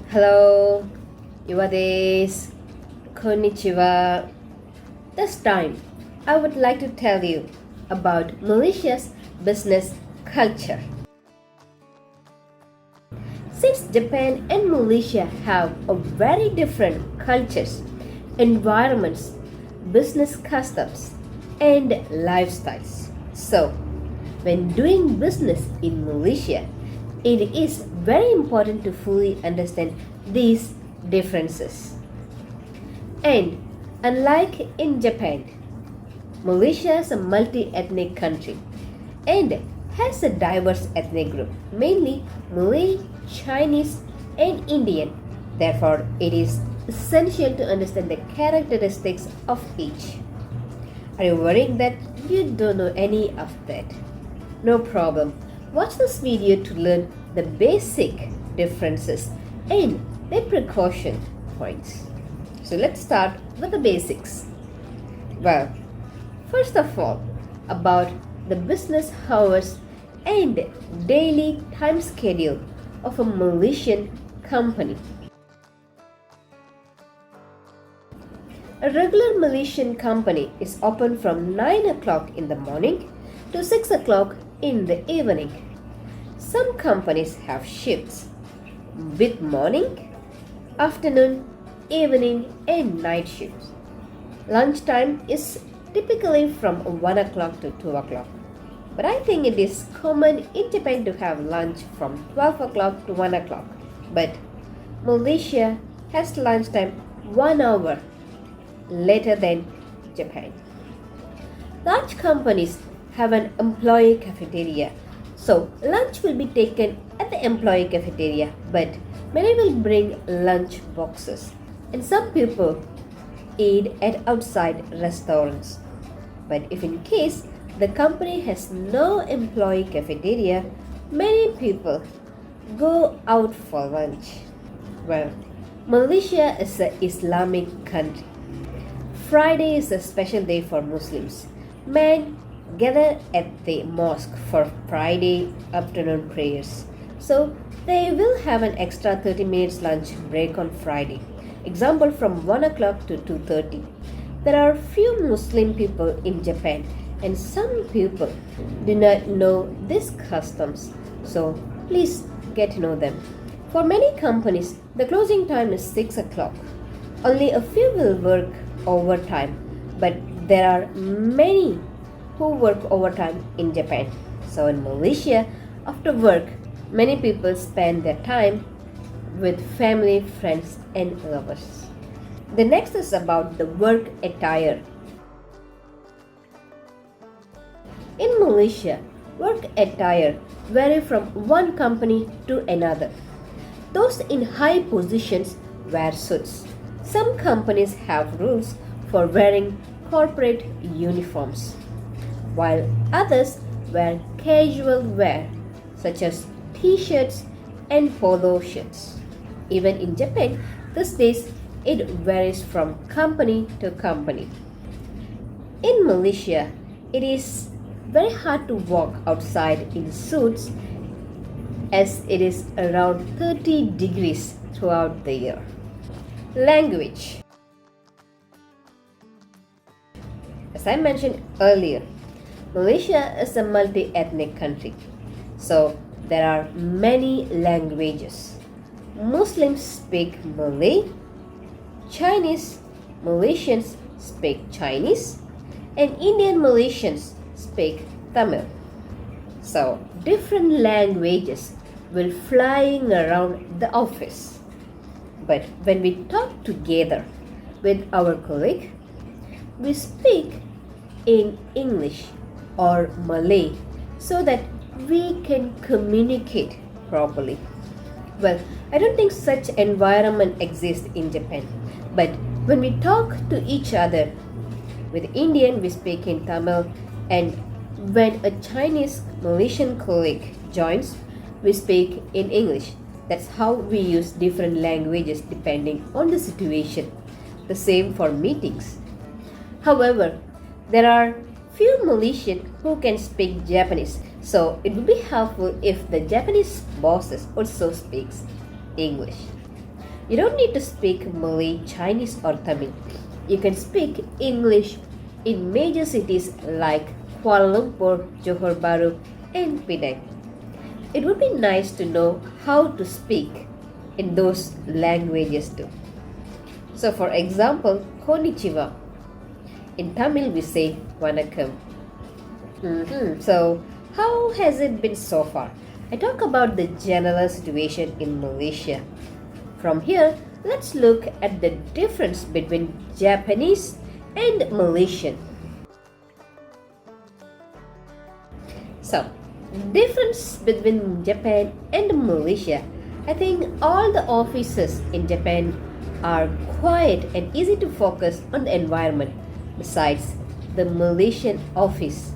Hello, Yuva desu. Konnichiwa. This time, I would like to tell you about Malaysia's business culture. Since Japan and Malaysia have a very different cultures, environments, business customs, and lifestyles. So, when doing business in Malaysia, it is very important to fully understand these differences. And unlike in Japan, Malaysia is a multi-ethnic country and has a diverse ethnic group, mainly Malay, Chinese, and Indian. Therefore, it is essential to understand the characteristics of each. Are you worrying that you don't know any of that? No problem. Watch this video to learn the basic differences and the precaution points. So let's start with the basics. Well, first of all, about the business hours and daily time schedule of a Malaysian company. A regular Malaysian company is open from 9 o'clock in the morning to 6 o'clock in the evening. Some companies have shifts with morning, afternoon, evening, and night shifts. Lunchtime is typically from 1 o'clock to 2 o'clock. But I think it is common in Japan to have lunch from 12 o'clock to 1 o'clock. But Malaysia has lunchtime 1 hour later than Japan. Large companies have an employee cafeteria, so lunch will be taken at the employee cafeteria, but many will bring lunch boxes, and some people eat at outside restaurants. But if in case the company has no employee cafeteria, many people go out for lunch. Well, Malaysia is an Islamic country. Friday is a special day for Muslims. Men gather at the mosque for Friday afternoon prayers. So they will have an extra 30 minutes lunch break on Friday. Example, from 1 o'clock to 2:30. There are few Muslim people in Japan, and some people do not know these customs. So please get to know them. For many companies, the closing time is 6 o'clock. Only a few will work overtime, but there are many who work overtime in Japan. So in Malaysia, after work, many people spend their time with family, friends, and lovers. The next is about the work attire. In Malaysia, work attire vary from one company to another. Those in high positions wear suits. Some companies have rules for wearing corporate uniforms, while others wear casual wear such as t-shirts and polo shirts. Even in Japan, these days it varies from company to company. In Malaysia, it is very hard to walk outside in suits as it is around 30 degrees throughout the year. Language. As I mentioned earlier, Malaysia is a multi-ethnic country, so there are many languages. Muslims speak Malay, Chinese Malaysians speak Chinese, and Indian Malaysians speak Tamil. So different languages will flying around the office. But when we talk together with our colleague, we speak in English or Malay so that we can communicate properly. Well, I don't think such environment exists in Japan. But when we talk to each other, with Indian we speak in Tamil, and when a Chinese Malaysian colleague joins, we speak in English. That's how we use different languages depending on the situation. The same for meetings. However, there are few Malaysians who can speak Japanese, so it would be helpful if the Japanese bosses also speaks English. You don't need to speak Malay, Chinese, or Tamil. You can speak English in major cities like Kuala Lumpur, Johor Bahru, and Penang. It would be nice to know how to speak in those languages too. So, for example, konnichiwa. In Tamil, we say vanakkam. So, how has it been so far? I talk about the general situation in Malaysia. From here, let's look at the difference between Japanese and Malaysian. So, difference between Japan and Malaysia. I think all the offices in Japan are quiet and easy to focus on the environment. Besides, the Malaysian office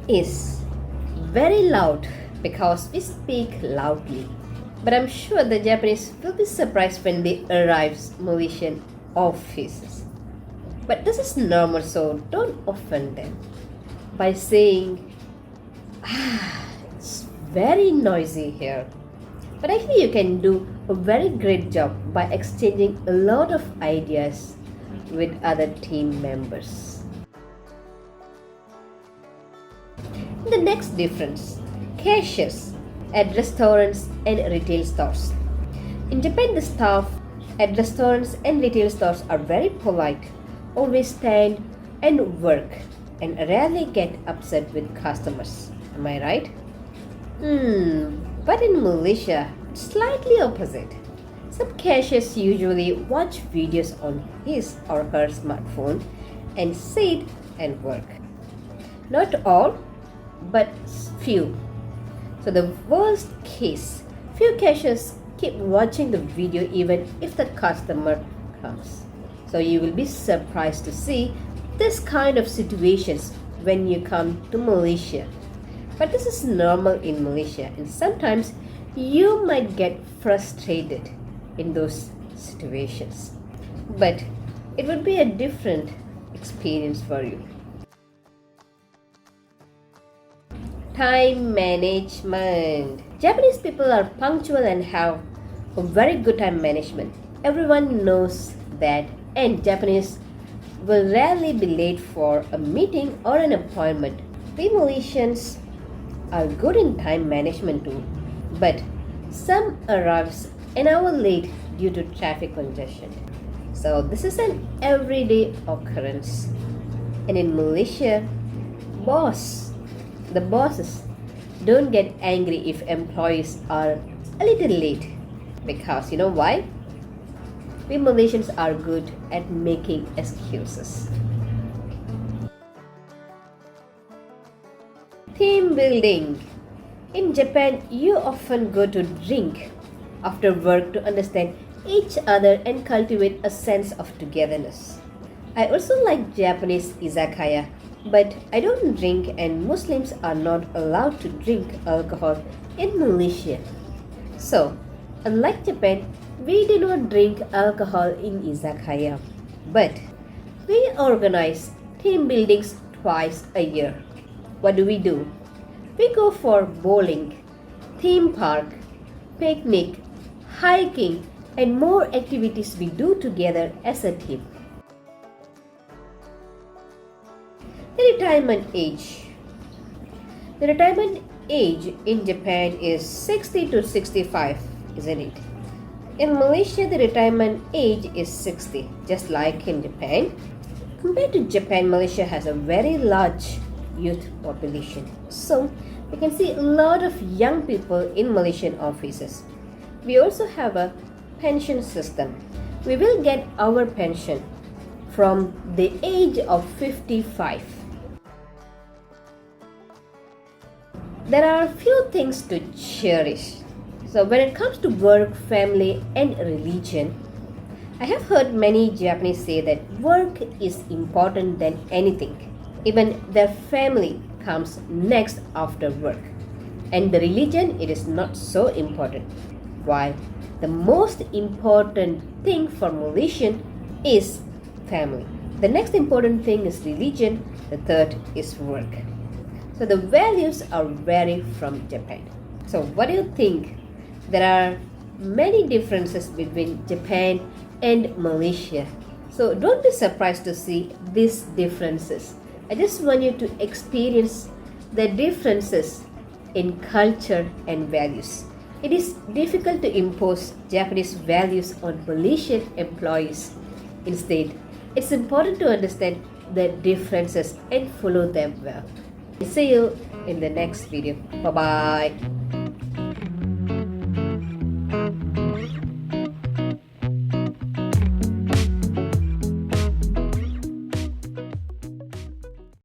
is very loud because we speak loudly. But I'm sure the Japanese will be surprised when they arrive Malaysian offices. But this is normal, so don't offend them by saying, it's very noisy here. But actually you can do a very great job by exchanging a lot of ideas with other team members. The next difference, cashiers at restaurants and retail stores. In Japan, the staff at restaurants and retail stores are very polite, always stand and work, and rarely get upset with customers. Am I right? But in Malaysia, it's slightly opposite. Some cashiers usually watch videos on his or her smartphone and sit and work. Not all, but few. So the worst case, few cashiers keep watching the video even if the customer comes. So you will be surprised to see this kind of situations when you come to Malaysia. But this is normal in Malaysia, and sometimes you might get frustrated in those situations. But it would be a different experience for you. Time management. Japanese people are punctual and have a very good time management. Everyone knows that, and Japanese will rarely be late for a meeting or an appointment. We Malaysians are good in time management too, but some arrives an hour late due to traffic congestion. So this is an everyday occurrence. And in Malaysia, the bosses don't get angry if employees are a little late, because you know why? We Malaysians are good at making excuses. Team building. In Japan, you often go to drink after work to understand each other and cultivate a sense of togetherness. I also like Japanese izakaya, but I don't drink, and Muslims are not allowed to drink alcohol in Malaysia. So, unlike Japan, we do not drink alcohol in izakaya, but we organize team buildings twice a year. What do? We go for bowling, theme park, picnic, hiking, and more activities we do together as a team. The retirement age. The retirement age in Japan is 60 to 65, isn't it? In Malaysia, the retirement age is 60, just like in Japan. Compared to Japan, Malaysia has a very large youth population. So, we can see a lot of young people in Malaysian offices. We also have a pension system. We will get our pension from the age of 55. There are few things to cherish. So when it comes to work, family, and religion, I have heard many Japanese say that work is important than anything. Even their family comes next after work. And the religion, it is not so important. Why? The most important thing for Malaysian is family. The next important thing is religion. The third is work. So the values are vary from Japan. So what do you think? There are many differences between Japan and Malaysia. So don't be surprised to see these differences. I just want you to experience the differences in culture and values. It is difficult to impose Japanese values on Malaysian employees. Instead, it's important to understand the differences and follow them well. See you in the next video. Bye bye.